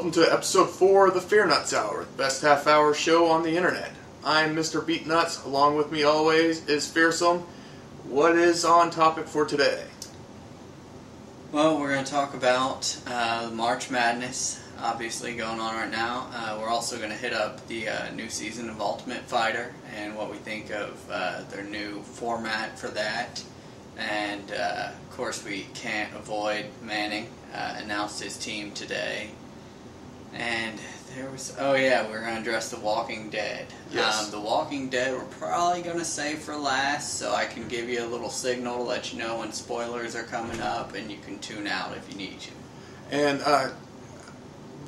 Welcome to episode 4 of the FearnutZ Hour, the best half-hour show on the internet. I'm Mr. Beatnuts. Along with me always is Fearsome. What is on topic for today? Well, we're going to talk about March Madness, obviously going on right now. We're also going to hit up the new season of Ultimate Fighter and what we think of their new format for that. And, of course, we can't avoid Manning announced his team today. And there was, oh yeah, we're going to address The Walking Dead. Yes. The Walking Dead we're probably going to save for last, so I can give you a little signal to let you know when spoilers are coming up, and you can tune out if you need to. And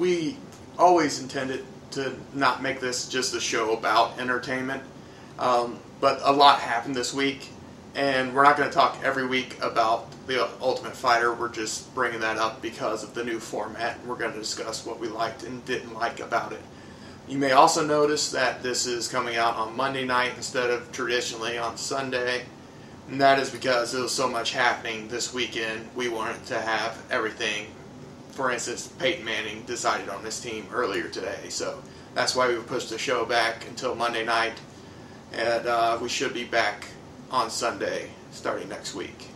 we always intended to not make this just a show about entertainment, but a lot happened this week, and we're not going to talk every week about the Ultimate Fighter. We're just bringing that up because of the new format. We're going to discuss what we liked and didn't like about it. You may also notice that this is coming out on Monday night instead of traditionally on Sunday, and that is because there was so much happening this weekend. We wanted to have everything. For instance, Peyton Manning decided on his team earlier today, so that's why we pushed the show back until Monday night, and we should be back on Sunday starting next week.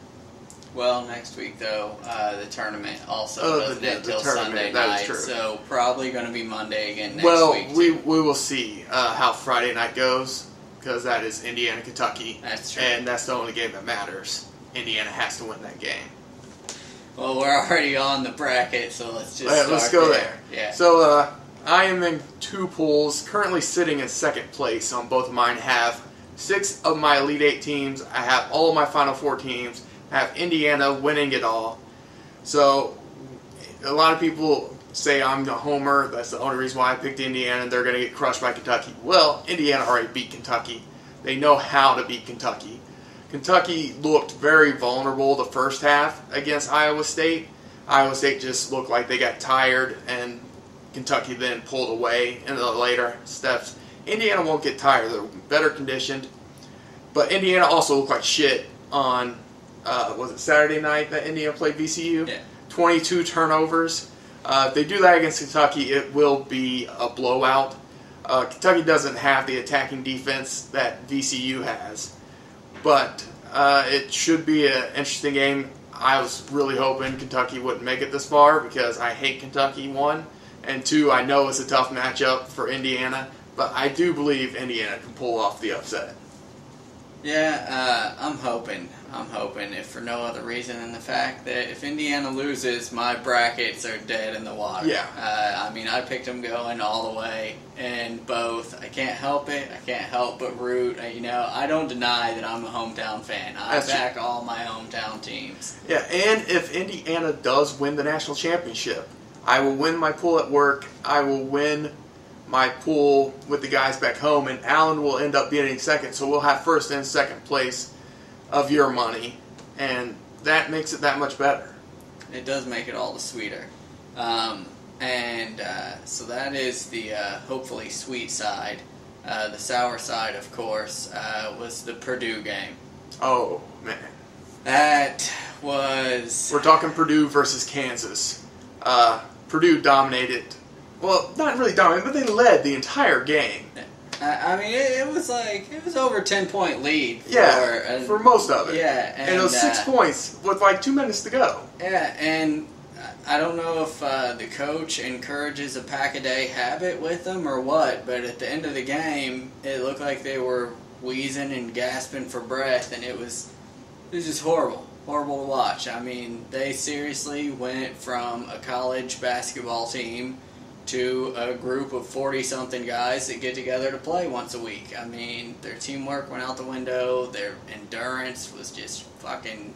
Well, next week though, the tournament also doesn't end until Sunday that night, is true. So probably going to be Monday again next week. Well, we will see how Friday night goes, because that is Indiana, Kentucky. That's true. And that's the only game that matters. Indiana has to win that game. Well, we're already on the bracket, so let's just let's go there. Yeah. So I am in two pools, currently sitting in second place on both of mine. Have 6 of my Elite 8 teams. I have all of my Final Four teams. I have Indiana winning it all. So a lot of people say I'm a homer. That's the only reason why I picked Indiana. They're going to get crushed by Kentucky. Well, Indiana already beat Kentucky. They know how to beat Kentucky. Kentucky looked very vulnerable the first half against Iowa State. Iowa State just looked like they got tired, and Kentucky then pulled away in the later steps. Indiana won't get tired. They're better conditioned. But Indiana also looked like shit on, was it Saturday night that Indiana played VCU? Yeah. 22 turnovers. If they do that against Kentucky, it will be a blowout. Kentucky doesn't have the attacking defense that VCU has. But it should be an interesting game. I was really hoping Kentucky wouldn't make it this far because I hate Kentucky, 1. And 2, I know it's a tough matchup for Indiana. But I do believe Indiana can pull off the upset. Yeah, I'm hoping, if for no other reason than the fact that if Indiana loses, my brackets are dead in the water. Yeah. I mean, I picked them going all the way in both. I can't help it. I can't help but root. I don't deny that I'm a hometown fan. I back all my hometown teams. Yeah, and if Indiana does win the national championship, I will win my pool at work. I will win my pool with the guys back home, and Allen will end up getting second, so we'll have first and second place of your money, and that makes it that much better. It does make it all the sweeter. So that is the hopefully sweet side. The sour side, of course, was the Purdue game. Oh, man. That was... We're talking Purdue versus Kansas. Purdue dominated. Well, not really dominated, but they led the entire game. I mean, it was over a 10-point lead. For most of it. Yeah. And it was 6 points with like 2 minutes to go. Yeah, and I don't know if the coach encourages a pack-a-day habit with them or what, but at the end of the game, it looked like they were wheezing and gasping for breath, and it was just horrible. Horrible to watch. I mean, they seriously went from a college basketball team to a group of 40-something guys that get together to play once a week. I mean, their teamwork went out the window. Their endurance was just fucking...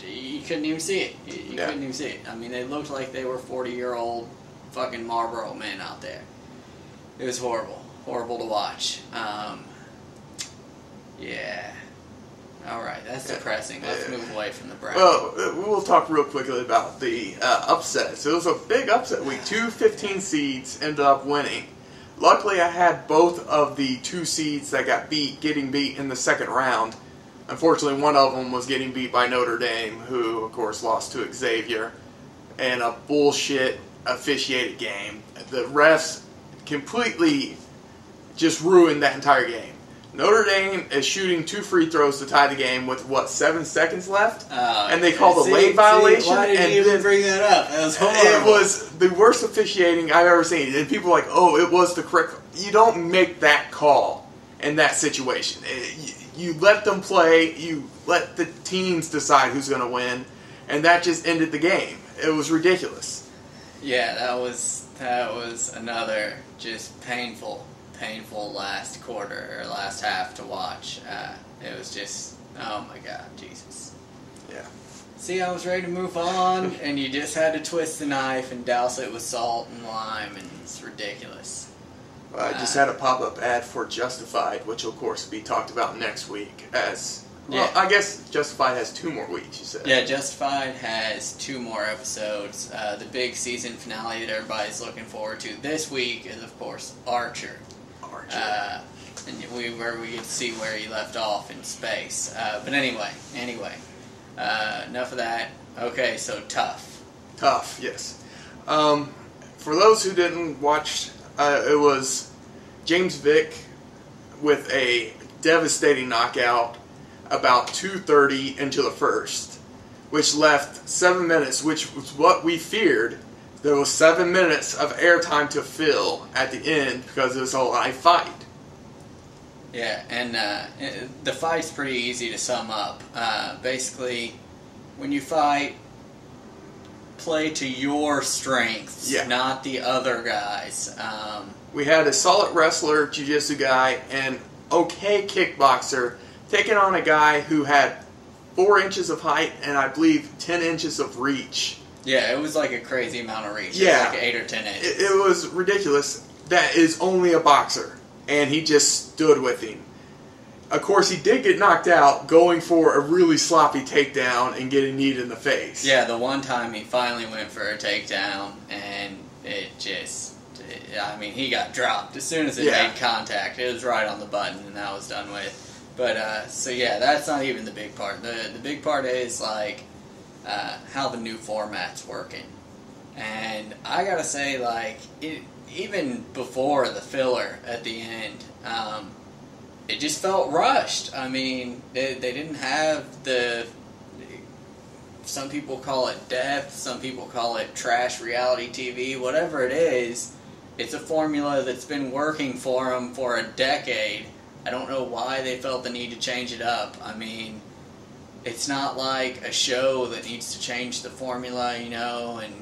You couldn't even see it. You couldn't even see it. I mean, they looked like they were 40-year-old fucking Marlboro men out there. It was horrible. Horrible to watch. Yeah. Alright, that's depressing. Let's move away from the bracket. Well, we'll talk real quickly about the upsets. It was a big upset week. 2 15 seeds ended up winning. Luckily, I had both of the 2 seeds that got getting beat in the second round. Unfortunately, one of them was getting beat by Notre Dame, who, of course, lost to Xavier. And a bullshit officiated game. The refs completely just ruined that entire game. Notre Dame is shooting 2 free throws to tie the game with, 7 seconds left? And they called a late violation. Why did you even bring that up? That was horrible. It was the worst officiating I've ever seen. And people are like, oh, it was the correct... You don't make that call in that situation. You let them play. You let the teams decide who's going to win. And that just ended the game. It was ridiculous. Yeah, that was another just painful last quarter or last half to watch. It was just, oh my God, Jesus. Yeah. See, I was ready to move on, and you just had to twist the knife and douse it with salt and lime, and it's ridiculous. Well, I just had a pop-up ad for Justified, which will, of course, be talked about next week. I guess Justified has 2 more weeks, you said. Yeah, Justified has 2 more episodes. The big season finale that everybody's looking forward to this week is, of course, Archer. And where we get to see where he left off in space. But anyway, enough of that. Okay, so Tough. Tough, yes. For those who didn't watch, it was James Vick with a devastating knockout about 2:30 into the first, which left 7 minutes, which was what we feared. There was 7 minutes of airtime to fill at the end because it was a live fight. Yeah, and the fight's pretty easy to sum up. Basically, when you fight, play to your strengths, not the other guys. We had a solid wrestler, jiu-jitsu guy, and okay kickboxer taking on a guy who had 4 inches of height and I believe 10 inches of reach. Yeah, it was like a crazy amount of reach. Yeah. It was like 8 or 10 inches. It was ridiculous. That is only a boxer. And he just stood with him. Of course, he did get knocked out going for a really sloppy takedown and getting kneed in the face. Yeah, the one time he finally went for a takedown, and he got dropped. As soon as it made contact, it was right on the button, and that was done with. But, that's not even the big part. The big part is, how the new format's working. And I gotta say, even before the filler at the end, it just felt rushed. I mean, they didn't have some people call it depth, some people call it trash reality TV, whatever it is, it's a formula that's been working for them for a decade. I don't know why they felt the need to change it up. I mean, it's not like a show that needs to change the formula, and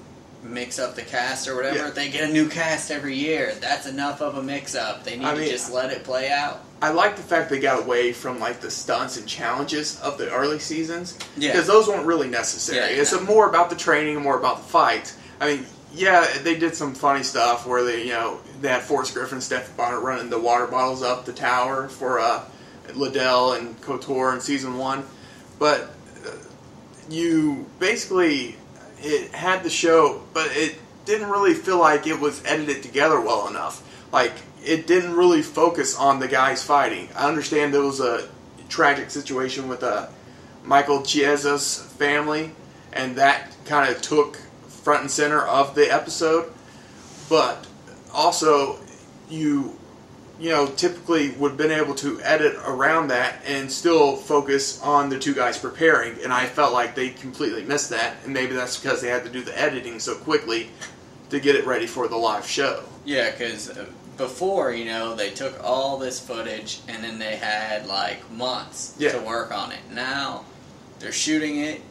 mix up the cast or whatever. Yeah. They get a new cast every year. That's enough of a mix-up. They need to just let it play out. I like the fact they got away from the stunts and challenges of the early seasons. Yeah. Because those weren't really necessary. Yeah, it's more about the training and more about the fights. I mean, they did some funny stuff where they had Forrest Griffin and Steph Bonner running the water bottles up the tower for Liddell and Couture in season 1. But you basically... It had the show, but it didn't really feel like it was edited together well enough. It didn't really focus on the guys fighting. I understand there was a tragic situation with Michael Chiesa's family, and that kind of took front and center of the episode. But also, you typically would have been able to edit around that and still focus on the 2 guys preparing. And I felt like they completely missed that. And maybe that's because they had to do the editing so quickly to get it ready for the live show. Yeah, because before, they took all this footage and then they had months to work on it. Now, they're shooting it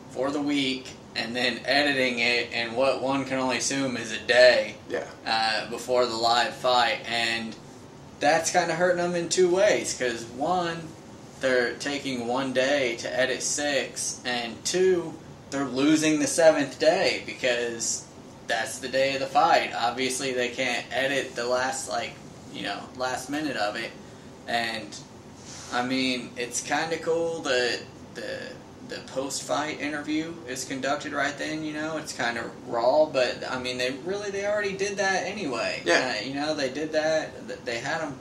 for the week and then editing it in what one can only assume is a day before the live fight. And that's kind of hurting them in 2 ways, because 1, they're taking 1 day to edit 6, and 2, they're losing the 7th day because that's the day of the fight. Obviously, they can't edit the last last minute of it, and I mean, it's kind of cool that the post-fight interview is conducted right then. It's kind of raw, but I mean, they already did that anyway. Yeah. They did that. They had them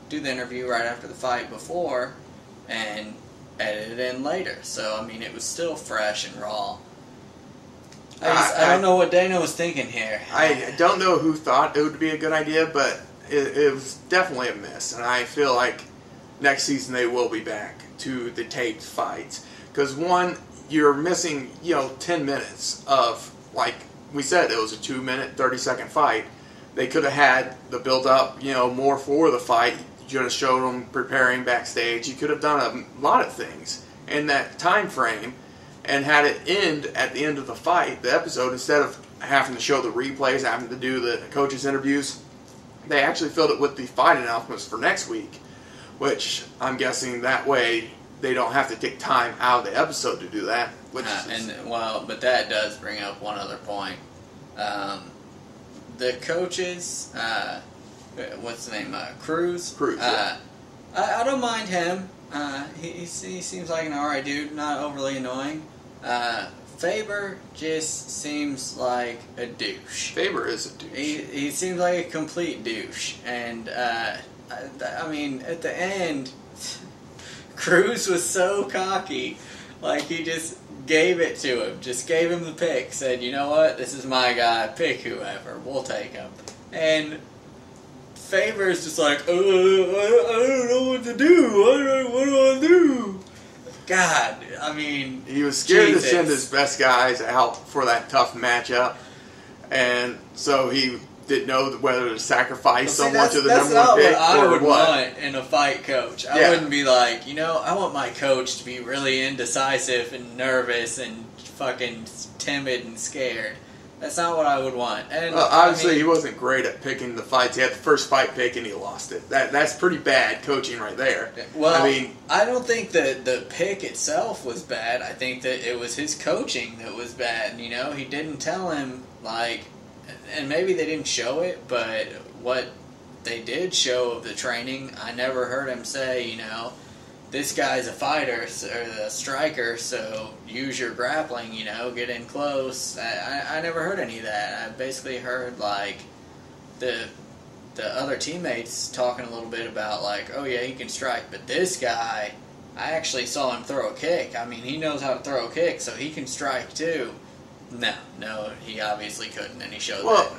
do the interview right after the fight before, and edited it in later. So I mean, it was still fresh and raw. I don't know what Dana was thinking here. I don't know who thought it would be a good idea, but it was definitely a miss. And I feel like next season they will be back to the taped fights. Because, one, you're missing, 10 minutes of, like we said, it was a 2-minute, 30-second fight. They could have had the build-up, more for the fight. You could have showed them preparing backstage. You could have done a lot of things in that time frame and had it end at the end of the fight, the episode, instead of having to show the replays, having to do the coaches' interviews. They actually filled it with the fight announcements for next week, which I'm guessing that way they don't have to take time out of the episode to do that. But that does bring up one other point. The coaches, what's the name? Cruz. Cruz. Yeah. I don't mind him. He seems like an alright dude, not overly annoying. Faber just seems like a douche. Faber is a douche. He seems like a complete douche. And, I mean, at the end, Cruz was so cocky. Like, he just gave it to him. Just gave him the pick. Said, you know what? This is my guy. Pick whoever. We'll take him. And Faber's just like, I don't know what to do. What do I do? God, I mean, he was scared to send his best guys out for that tough matchup, and so he didn't know whether to sacrifice someone to the number one pick or what. That's not what I would want in a fight coach. I wouldn't be like, I want my coach to be really indecisive and nervous and fucking timid and scared. That's not what I would want. And obviously, he wasn't great at picking the fights. He had the first fight pick and he lost it. That's pretty bad coaching right there. Well, I don't think that the pick itself was bad. I think that it was his coaching that was bad. He didn't tell him, and maybe they didn't show it, but what they did show of the training, I never heard him say, this guy's a fighter or a striker, so use your grappling, get in close. I never heard any of that. I basically heard, the other teammates talking a little bit about, oh, yeah, he can strike, but this guy, I actually saw him throw a kick. I mean, he knows how to throw a kick, so he can strike, too. No, he obviously couldn't, and he showed that. Well,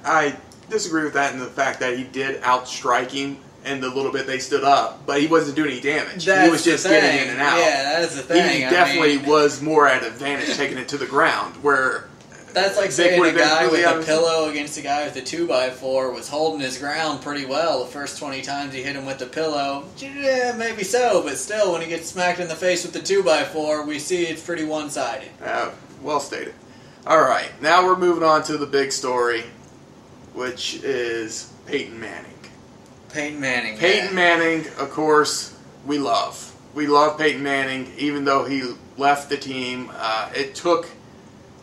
I disagree with that in the fact that he did outstrike him in the little bit they stood up, but he wasn't doing any damage. He was just getting in and out. Yeah, that's the thing. He definitely was more at advantage taking it to the ground, where that's like saying a guy with a pillow against a guy with a 2x4 was holding his ground pretty well the first 20 times he hit him with the pillow. Yeah, maybe so, but still, when he gets smacked in the face with the 2x4, we see it's pretty one-sided. Well stated. All right, now we're moving on to the big story, which is Peyton Manning. Peyton Manning. Peyton Manning, of course, we love. We love Peyton Manning, even though he left the team. It took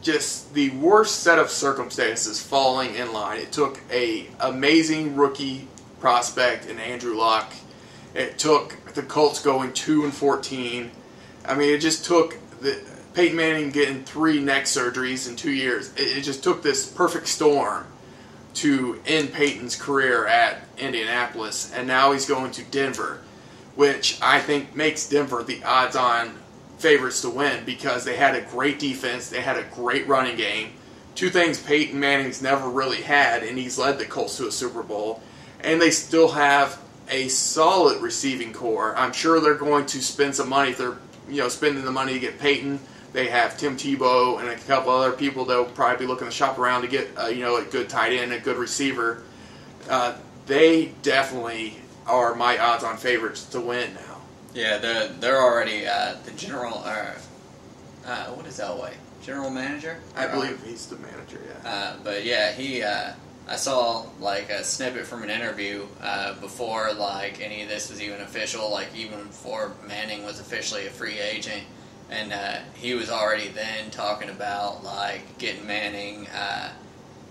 just the worst set of circumstances falling in line. It took an amazing rookie prospect in Andrew Luck. It took the Colts going 2-14. I mean, it just took Peyton Manning getting 3 neck surgeries in 2 years. It just took this perfect storm to end Peyton's career at Indianapolis, and now he's going to Denver, which I think makes Denver the odds-on favorites to win because they had a great defense, they had a great running game, 2 things Peyton Manning's never really had, and he's led the Colts to a Super Bowl, and they still have a solid receiving core. I'm sure they're going to spend some money if they're spending the money to get Peyton. They have Tim Tebow and a couple other people they'll probably be looking to shop around to get a good tight end, a good receiver. They definitely are my odds-on favorites to win now. Yeah, they're already the general. What is Elway? General manager? I believe he's the manager. Yeah. But yeah, he. I saw a snippet from an interview before any of this was even official. Even before Manning was officially a free agent. And he was already then talking about getting Manning,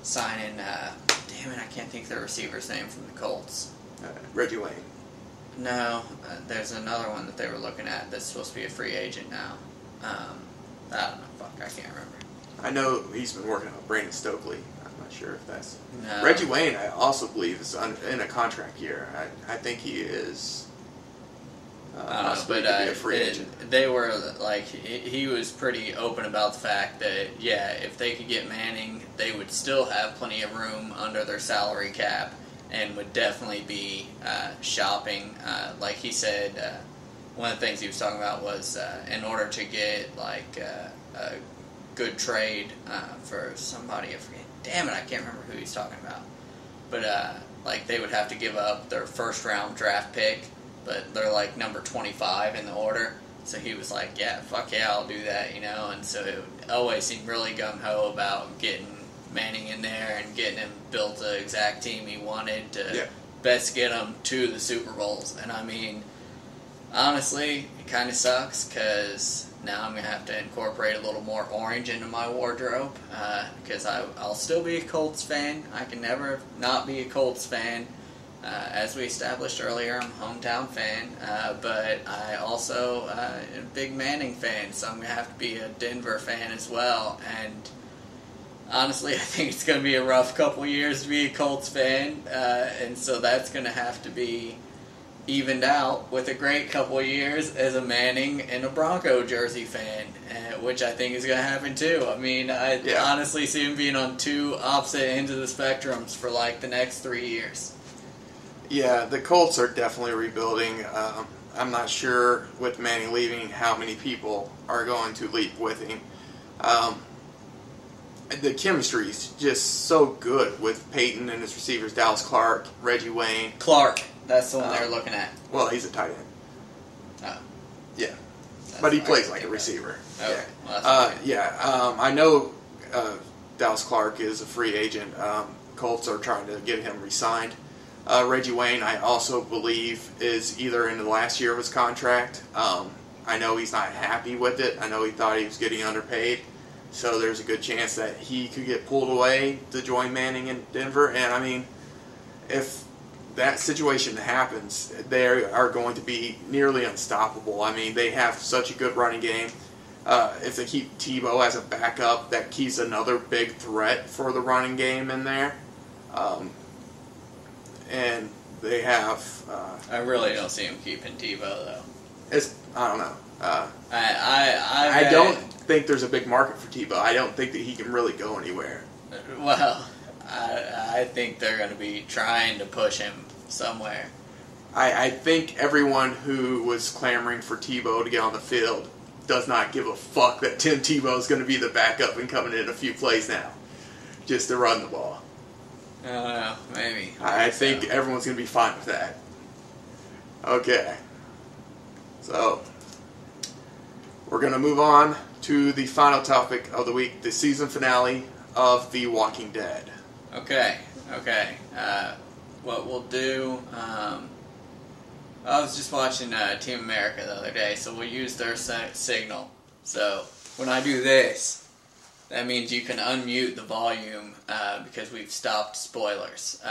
signing. Damn it, I can't think of the receiver's name from the Colts. Reggie Wayne. No, there's another one that they were looking at that's supposed to be a free agent now. I don't know. Fuck, I can't remember. I know he's been working on Brandon Stokely. I'm not sure if that's no. Reggie Wayne. I also believe is in a contract year. I think he is. possibly could be a free agent. They were like, he was pretty open about the fact that, yeah, if they could get Manning, they would still have plenty of room under their salary cap and would definitely be shopping. Like he said, one of the things he was talking about was in order to get like a good trade for somebody, I forget. Damn it, I can't remember who he's talking about. But like they would have to give up their first round draft pick, but they're like number 25 in the order. So he was like, yeah, fuck yeah, I'll do that, you know. And so it always seemed really gung-ho about getting Manning in there and getting him built the exact team he wanted to best get him to the Super Bowls. And I mean, honestly, it kind of sucks because now I'm going to have to incorporate a little more orange into my wardrobe because I'll still be a Colts fan. I can never not be a Colts fan. As we established earlier, I'm a hometown fan, but I also am a big Manning fan, so I'm going to have to be a Denver fan as well. And honestly, I think it's going to be a rough couple years to be a Colts fan, and so that's going to have to be evened out with a great couple of years as a Manning and a Bronco jersey fan, which I think is going to happen too. I mean, I honestly see him being on two opposite ends of the spectrums for like the next 3 years. Yeah, the Colts are definitely rebuilding. I'm not sure with Manning leaving how many people are going to leave with him. The chemistry is just so good with Peyton and his receivers, Dallas Clark, Reggie Wayne. Clark, that's the one they're looking at. Well, he's a tight end. Oh. Yeah. But he plays like a receiver. Okay. Well, I know Dallas Clark is a free agent. Colts are trying to get him re-signed. Reggie Wayne, I also believe, is either in the last year of his contract. I know he's not happy with it. I know he thought he was getting underpaid. So there's a good chance that he could get pulled away to join Manning in Denver. And, I mean, if that situation happens, they are going to be nearly unstoppable. I mean, they have such a good running game. If they keep Tebow as a backup, that keeps another big threat for the running game in there. And they have... I really don't see him keeping Tebow, though. I don't know. I don't think there's a big market for Tebow. I don't think that he can really go anywhere. Well, I think they're going to be trying to push him somewhere. I think everyone who was clamoring for Tebow to get on the field does not give a fuck that Tim Tebow is going to be the backup and coming in a few plays now, just to run the ball. I don't know, maybe. I think everyone's going to be fine with that. Okay. So, we're going to move on to the final topic of the week, the season finale of The Walking Dead. Okay. What we'll do, I was just watching Team America the other day, so we'll use their signal. So, when I do this, that means you can unmute the volume because we've stopped spoilers.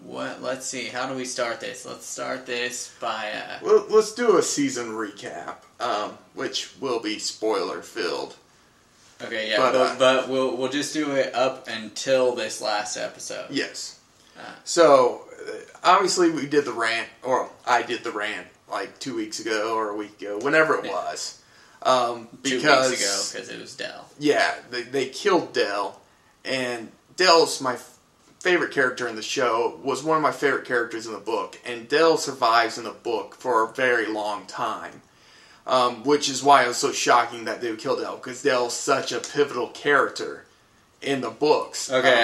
Let's see, how do we start this? Let's start this by... Well, let's do a season recap, which will be spoiler-filled. Okay, yeah, but we'll just do it up until this last episode. Yes. So, obviously we did the rant, or I did the rant like 2 weeks ago or a week ago, whenever it was. 2 weeks ago, because it was Dell. Yeah, they killed Dell, and Dell's my favorite character in the show, was one of my favorite characters in the book, and Dell survives in the book for a very long time, which is why it was so shocking that they would kill Dell, because Dell's such a pivotal character in the books. Okay,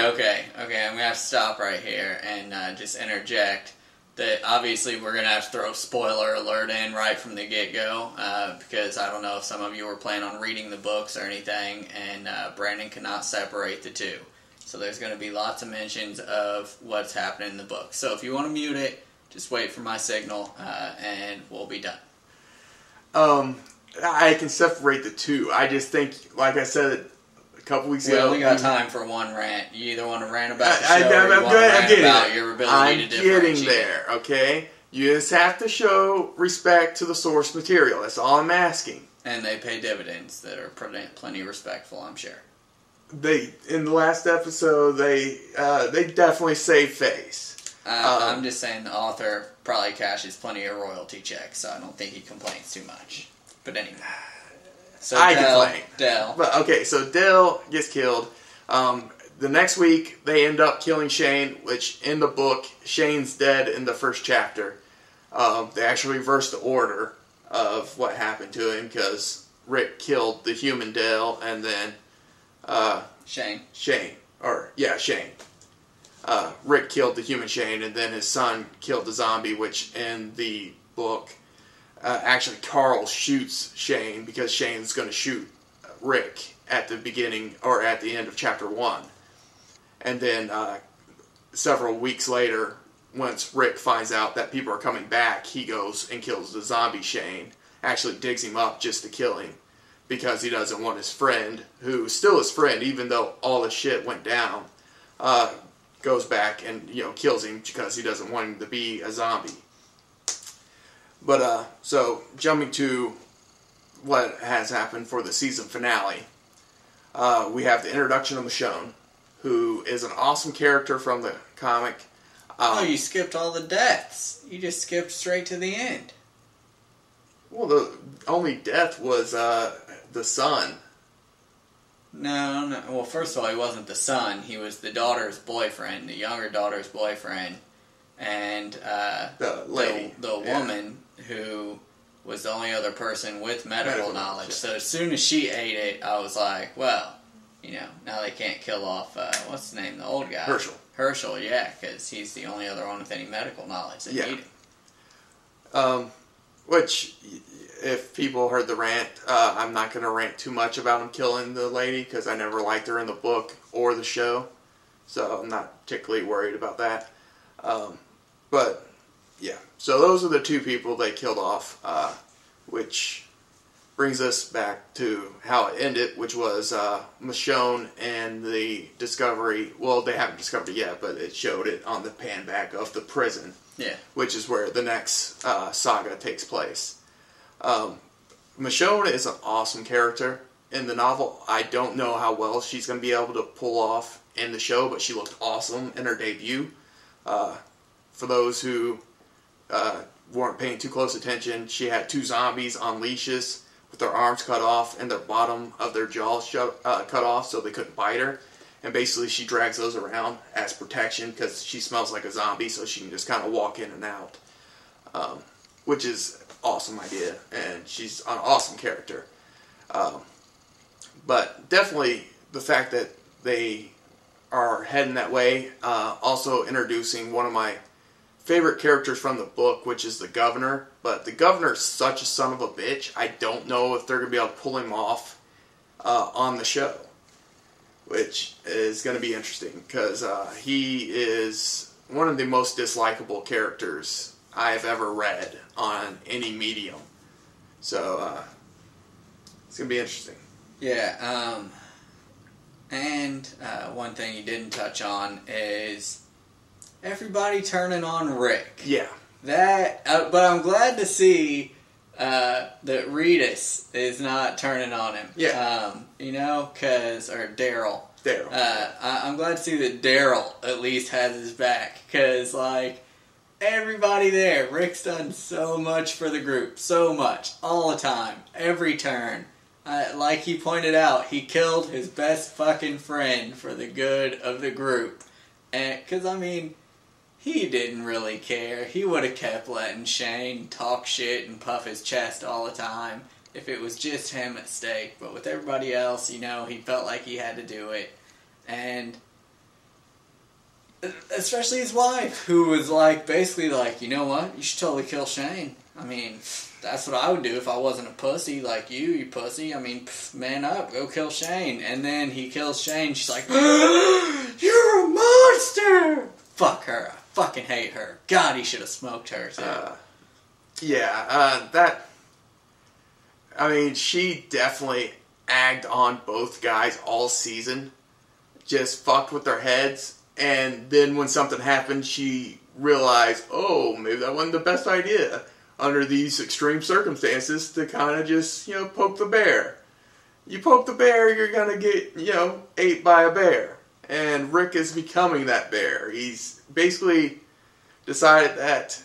I'm going to have to stop right here and just interject that obviously we're going to have to throw spoiler alert in right from the get-go, because I don't know if some of you were planning on reading the books or anything, and Brandon cannot separate the two. So there's going to be lots of mentions of what's happening in the book. So if you want to mute it, just wait for my signal, and we'll be done. I can separate the two. I just think, like I said a couple weeks ago... We only got time for one rant. You either want to rant about the show or you want to rant about your ability to differentiate. I'm getting there, okay? You just have to show respect to the source material. That's all I'm asking. And they pay dividends that are plenty respectful, I'm sure. In the last episode, they definitely saved face. I'm just saying the author probably cashes plenty of royalty checks, so I don't think he complains too much. But anyway. So I complain. Dell. But, okay, so Dell gets killed. The next week, they end up killing Shane, which in the book, Shane's dead in the first chapter. They actually reversed the order of what happened to him because Rick killed the human Dell and then Shane. Shane. Rick killed the human Shane and then his son killed the zombie, which in the book, actually Carl shoots Shane because Shane's going to shoot Rick at the beginning or at the end of chapter 1. And then several weeks later, once Rick finds out that people are coming back, he goes and kills the zombie Shane. Actually digs him up just to kill him because he doesn't want his friend, who's still his friend even though all the shit went down, goes back and kills him because he doesn't want him to be a zombie. But so jumping to what has happened for the season finale, we have the introduction of Michonne, who is an awesome character from the comic. You skipped all the deaths. You just skipped straight to the end. Well, the only death was the son. No. Well, first of all, he wasn't the son. He was the daughter's boyfriend, the younger daughter's boyfriend, and the lady, the woman who was the only other person with medical knowledge. So as soon as she ate it, I was like, well, now they can't kill off, what's his name, the old guy? Herschel, yeah, because he's the only other one with any medical knowledge that need him. Which, if people heard the rant, I'm not going to rant too much about him killing the lady, because I never liked her in the book or the show, so I'm not particularly worried about that. But, yeah, so those are the two people they killed off, which brings us back to how it ended, which was Michonne and the discovery. Well, they haven't discovered it yet, but it showed it on the pan back of the prison. Yeah. Which is where the next saga takes place. Michonne is an awesome character in the novel. I don't know how well she's going to be able to pull off in the show, but she looked awesome in her debut. For those who weren't paying too close attention, she had two zombies on leashes with their arms cut off and the bottom of their jaws cut off so they couldn't bite her. And basically she drags those around as protection because she smells like a zombie, so she can just kind of walk in and out. Which is an awesome idea, and she's an awesome character. But definitely the fact that they are heading that way, also introducing one of my favorite characters from the book, which is the governor. But the governor's such a son of a bitch, I don't know if they're going to be able to pull him off on the show. Which is going to be interesting, because he is one of the most dislikable characters I've ever read on any medium. So, it's going to be interesting. Yeah, and one thing you didn't touch on is everybody turning on Rick. Yeah. But I'm glad to see that Reedus is not turning on him. Yeah. Or Daryl. Daryl. I'm glad to see that Daryl at least has his back, because, everybody there, Rick's done so much for the group. So much. All the time. Every turn. Like he pointed out, he killed his best fucking friend for the good of the group. Because, he didn't really care. He would have kept letting Shane talk shit and puff his chest all the time if it was just him at stake. But with everybody else, he felt like he had to do it. And especially his wife, who was basically you know what? You should totally kill Shane. That's what I would do if I wasn't a pussy like you pussy. Man up, go kill Shane. And then he kills Shane. She's like, you're a monster! Fuck her. I fucking hate her. God, he should have smoked her, too. She definitely agged on both guys all season. Just fucked with their heads. And then when something happened, she realized, oh, maybe that wasn't the best idea under these extreme circumstances to kind of just, poke the bear. You poke the bear, you're going to get, ate by a bear. And Rick is becoming that bear. He's basically decided that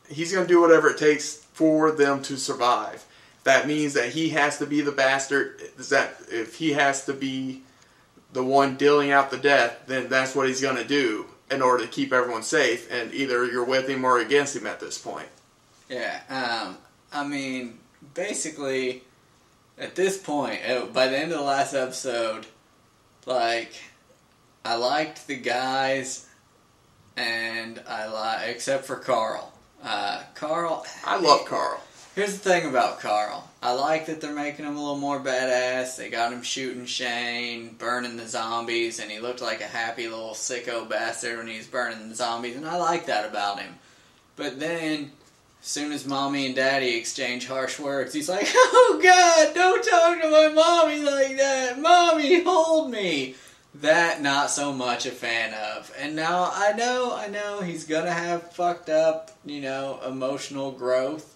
he's going to do whatever it takes for them to survive. That means that he has to be the bastard. That if he has to be the one dealing out the death, then that's what he's going to do in order to keep everyone safe. And either you're with him or against him at this point. Yeah. I mean, basically, at this point, by the end of the last episode, like, I liked the guys, and except for Carl. Carl. I love Carl. Here's the thing about Carl. I like that they're making him a little more badass. They got him shooting Shane, burning the zombies, and he looked like a happy little sicko bastard when he was burning the zombies, and I like that about him. But then, as soon as Mommy and Daddy exchange harsh words, he's like, "Oh God, don't talk to my mommy like that. Mommy, hold me." That, not so much a fan of. And now, I know, he's gonna have fucked up, emotional growth.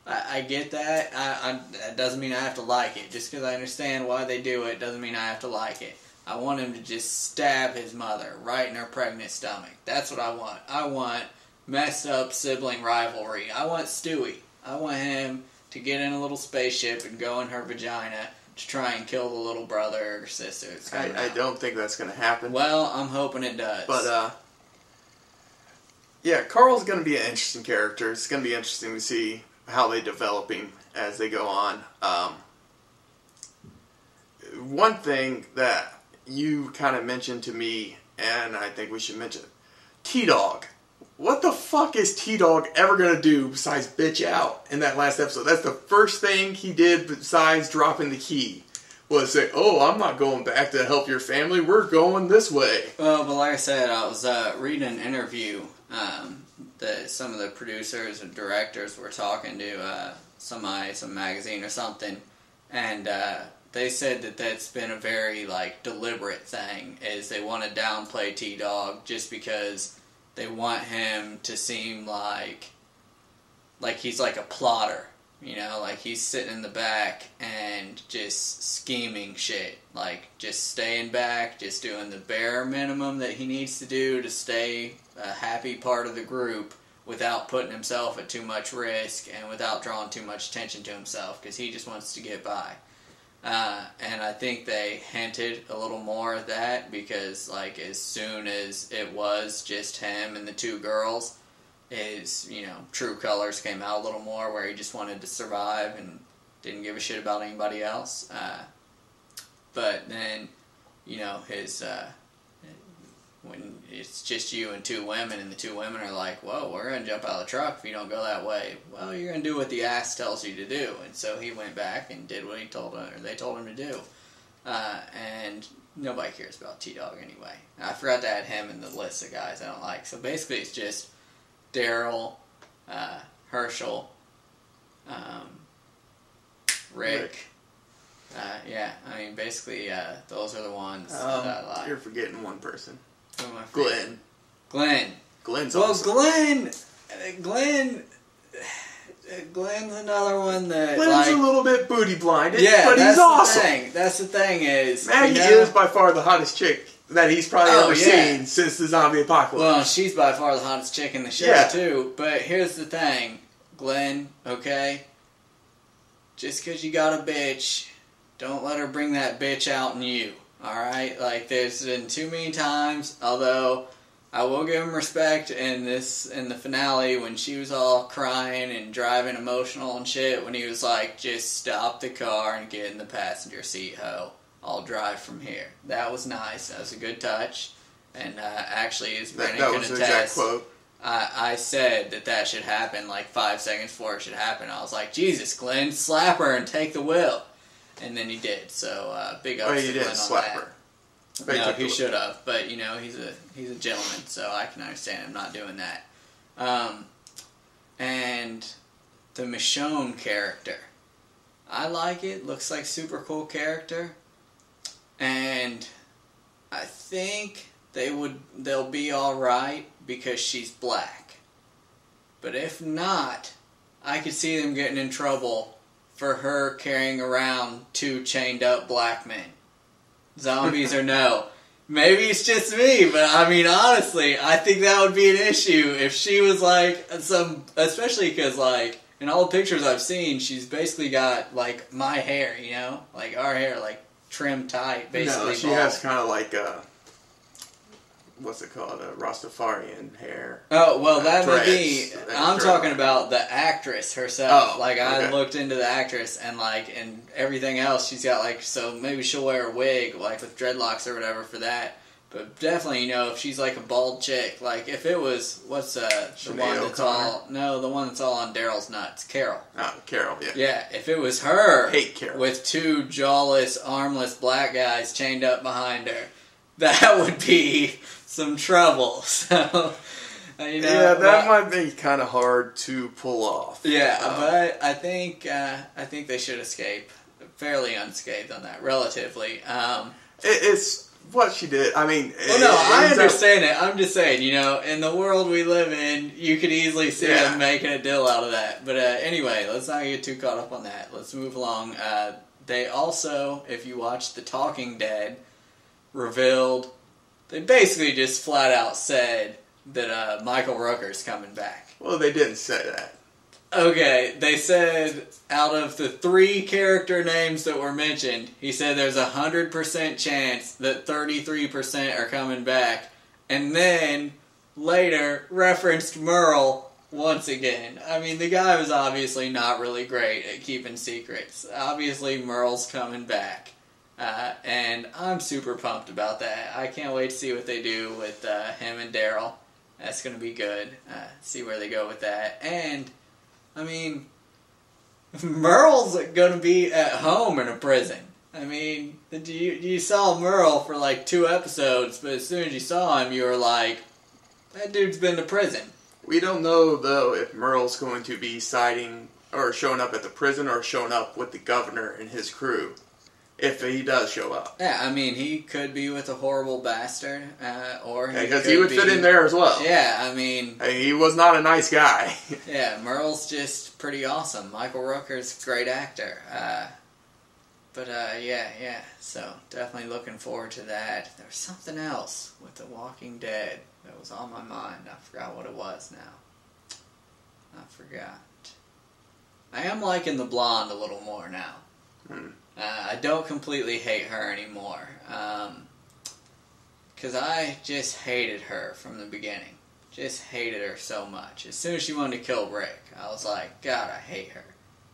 I get that. That doesn't mean I have to like it. Just because I understand why they do it doesn't mean I have to like it. I want him to just stab his mother right in her pregnant stomach. That's what I want. I want messed up sibling rivalry. I want Stewie. I want him to get in a little spaceship and go in her vagina to try and kill the little brother or sister. I don't think that's going to happen. Well, I'm hoping it does. But, yeah, Carl's going to be an interesting character. It's going to be interesting to see how they develop him as they go on. One thing that you kind of mentioned to me, and I think we should mention, T-Dog. What the fuck is T-Dog ever going to do besides bitch out in that last episode? That's the first thing he did besides dropping the key. Was say, "Oh, I'm not going back to help your family. We're going this way." Well, but like I said, I was reading an interview that some of the producers and directors were talking to some magazine or something, and they said that that's been a very deliberate thing. Is they want to downplay T-Dog just because they want him to seem like he's like a plotter. Like he's sitting in the back and just scheming shit. Like, just staying back, just doing the bare minimum that he needs to do to stay a happy part of the group without putting himself at too much risk and without drawing too much attention to himself, because he just wants to get by. And I think they hinted a little more at that because, as soon as it was just him and the two girls, his, true colors came out a little more, where he just wanted to survive and didn't give a shit about anybody else. But then, his, when it's just you and two women, and the two women are like, "Whoa, we're going to jump out of the truck if you don't go that way." Well, you're going to do what the ass tells you to do. And so he went back and did what they told him to do. And nobody cares about T-Dog anyway. I forgot to add him in the list of guys I don't like. So basically it's just Daryl, Herschel, Rick. Yeah, I mean, basically, those are the ones that I like. You're forgetting one person. Who am I forgetting? Glenn. Glenn's well, awesome. Glenn's another one that, Glenn's a little bit booty blinded, yeah, but he's awesome. That's the thing is, Maggie is by far the hottest chick that he's probably ever seen since the zombie apocalypse. Well, she's by far the hottest chick in the show, too. But here's the thing, Glenn, okay? Just because you got a bitch, don't let her bring that bitch out in you, alright? There's been too many times, although I will give him respect in the finale when she was all crying and driving emotional and shit, when he was like, "Just stop the car and get in the passenger seat, ho. I'll drive from here." That was nice. That was a good touch. And actually, as Brennan that can was the attest, exact quote. I said that should happen 5 seconds before it should happen. I was like, "Jesus, Glenn, slap her and take the wheel." And then he did. So big ups to Glenn on slap that. Her. No, he should have, but he's a gentleman, so I can understand him not doing that. And the Michonne character, I like it. Looks like super cool character, and I think they'll be all right because she's black. But if not, I could see them getting in trouble for her carrying around 2 chained up black men. Zombies or no. Maybe it's just me, but I mean, honestly, I think that would be an issue if she was like especially because like in all the pictures I've seen, she's basically got like my hair, you know, like our hair, like trimmed tight, basically. No, she has kind of like what's it called, a Rastafarian hair. Oh, well, that dress, may be. I'm talking about the actress herself. Oh, like, I okay. looked into the actress, and like, and everything else, she's got like, so maybe she'll wear a wig, like with dreadlocks or whatever for that. But definitely, you know, if she's like a bald chick, like if it was, what's the one that's all, no, the one that's all on Daryl's nuts, Carol. Oh, Carol, yeah. Yeah, if it was her, Hate Carol. with two jawless, armless black guys chained up behind her, that would be some trouble. So, you know, yeah, that might be kind of hard to pull off. Yeah, but I think they should escape fairly unscathed on that, relatively. It's what she did. I mean, well, no, I understand it. I'm just saying, you know, in the world we live in, you could easily see them making a deal out of that. But anyway, let's not get too caught up on that. Let's move along. They also, if you watch The Talking Dead, revealed, they basically just flat out said that Michael Rooker's coming back. Well, they didn't say that. Okay, they said out of the 3 character names that were mentioned, he said there's 100% chance that 33% are coming back. And then, later, referenced Merle once again. I mean, the guy was obviously not really great at keeping secrets. Obviously, Merle's coming back. And I'm super pumped about that. I can't wait to see what they do with him and Daryl. That's going to be good. See where they go with that. And, I mean, Merle's going to be at home in a prison. I mean, you saw Merle for like 2 episodes, but as soon as you saw him, you were like, that dude's been to prison. We don't know, though, if Merle's going to be siding or showing up at the prison or showing up with the governor and his crew. If he does show up. Yeah, I mean, he could be with a horrible bastard, or he because he would fit in there as well. Yeah, I mean... He was not a nice guy. Yeah, Merle's just pretty awesome. Michael Rooker's a great actor. Yeah, so definitely looking forward to that. There was something else with The Walking Dead that was on my mind. I forgot what it was now. I forgot. I am liking the blonde a little more now. I don't completely hate her anymore. Because I just hated her from the beginning. Just hated her so much. As soon as she wanted to kill Rick, I was like, God, I hate her.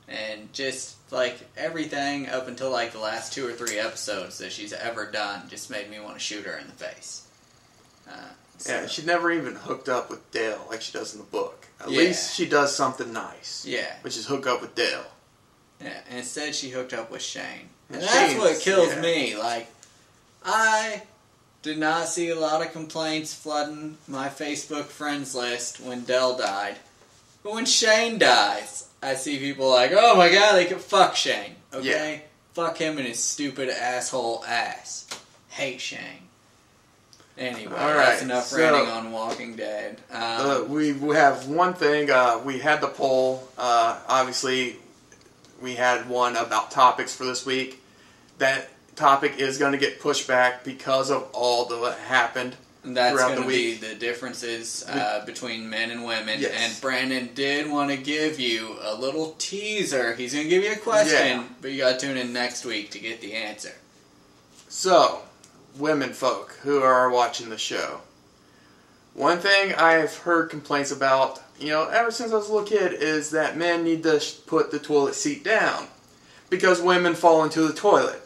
And just, like, everything up until, like, the last 2 or 3 episodes that she's ever done just made me want to shoot her in the face. Yeah, she never even hooked up with Dale like she does in the book. At least she does something nice. Yeah. Which is hook up with Dale. Yeah, and instead she hooked up with Shane. And Shane's, that's what kills me. Like, I did not see a lot of complaints flooding my Facebook friends list when Dell died. But when Shane dies, I see people like, oh my god, they could fuck Shane. Okay? Yeah. Fuck him and his stupid asshole ass. Hate Shane. Anyway, that's enough ranting on Walking Dead. We have one thing. We had the poll. Obviously, we had one about topics for this week. That topic is going to get pushed back because of all that happened That's throughout going the to week. be the differences between men and women. Yes. And Brandon did want to give you a little teaser. He's going to give you a question, but you got to tune in next week to get the answer. So, women folk who are watching the show. One thing I've heard complaints about, ever since I was a little kid, is that men need to put the toilet seat down because women fall into the toilet.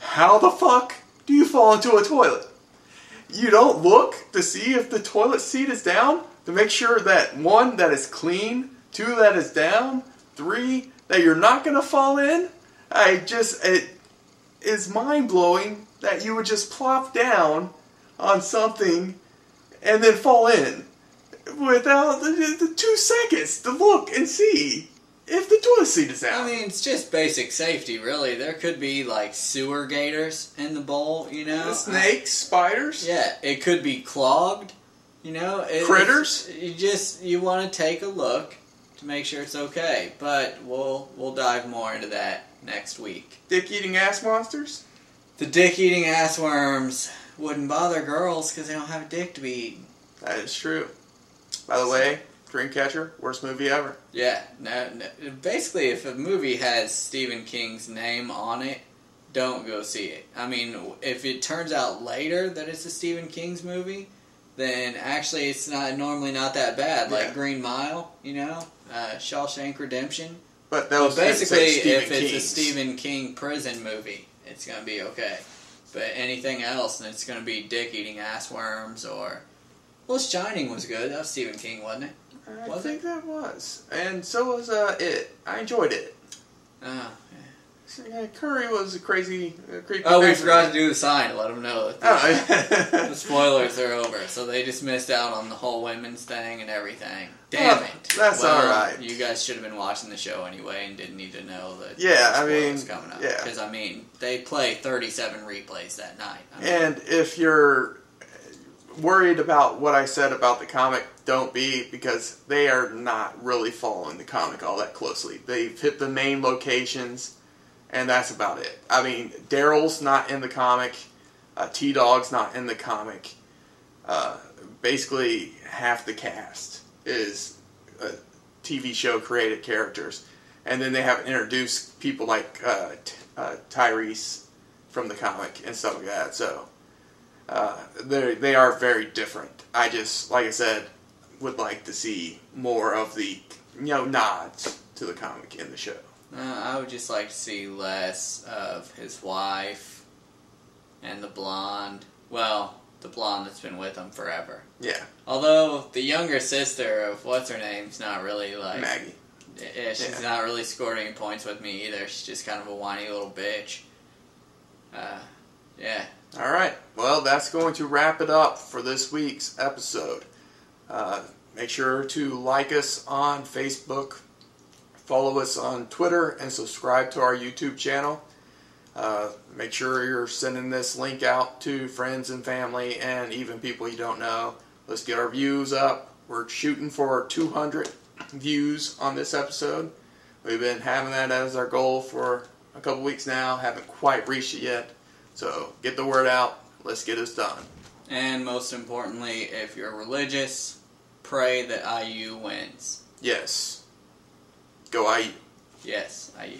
How the fuck do you fall into a toilet? You don't look to see if the toilet seat is down to make sure that 1, that is clean, 2, that is down, 3, that you're not going to fall in. It is mind-blowing that you would just plop down on something and then fall in without the 2 seconds to look and see if the toilet seat is down. I mean, it's just basic safety, really. There could be, like, sewer gators in the bowl, Snakes, spiders. Yeah, it could be clogged, Critters. You want to take a look to make sure it's okay. But we'll dive more into that next week. Dick-eating ass monsters? The dick-eating ass worms wouldn't bother girls because they don't have a dick to be eating. That is true. By the way, Dreamcatcher, worst movie ever. Yeah. No, basically, if a movie has Stephen King's name on it, don't go see it. I mean, if it turns out later that it's a Stephen King's movie, then actually it's normally not that bad. Like Green Mile, Shawshank Redemption. But that was basically, if it's a Stephen King prison movie, it's going to be okay. But anything else, then it's going to be dick-eating ass worms or... Well, Shining was good. That was Stephen King, wasn't it? I think that was. And so was It. I enjoyed It. Oh, yeah. Curry was a creepy... Oh, we forgot to do the sign to let them know that the spoilers are over. So they just missed out on the whole women's thing and everything. Damn it. That's alright. You guys should have been watching the show anyway and didn't need to know that was coming up. Yeah. Because, they play 37 replays that night. And if you're worried about what I said about the comic, don't be, because they are not really following the comic all that closely. They've hit the main locations, and that's about it. I mean, Daryl's not in the comic. T-Dog's not in the comic. Basically, half the cast is TV show created characters. And then they have introduced people like Tyrese from the comic and stuff like that. So they are very different. I just, like I said, would like to see more of the nods to the comic in the show. I would just like to see less of his wife and the blonde. Well, the blonde that's been with him forever. Yeah. Although the younger sister of what's her name's not really like Maggie. Yeah, she's not really scored any points with me either. She's just kind of a whiny little bitch. Yeah. All right. Well, that's going to wrap it up for this week's episode. Make sure to like us on Facebook, follow us on Twitter, and subscribe to our YouTube channel. Make sure you're sending this link out to friends and family and even people you don't know. Let's get our views up. We're shooting for 200 views on this episode. We've been having that as our goal for a couple weeks now. Haven't quite reached it yet. So get the word out. Let's get this done. And most importantly, if you're religious, pray that IU wins. Yes. Go IU. Yes, IU.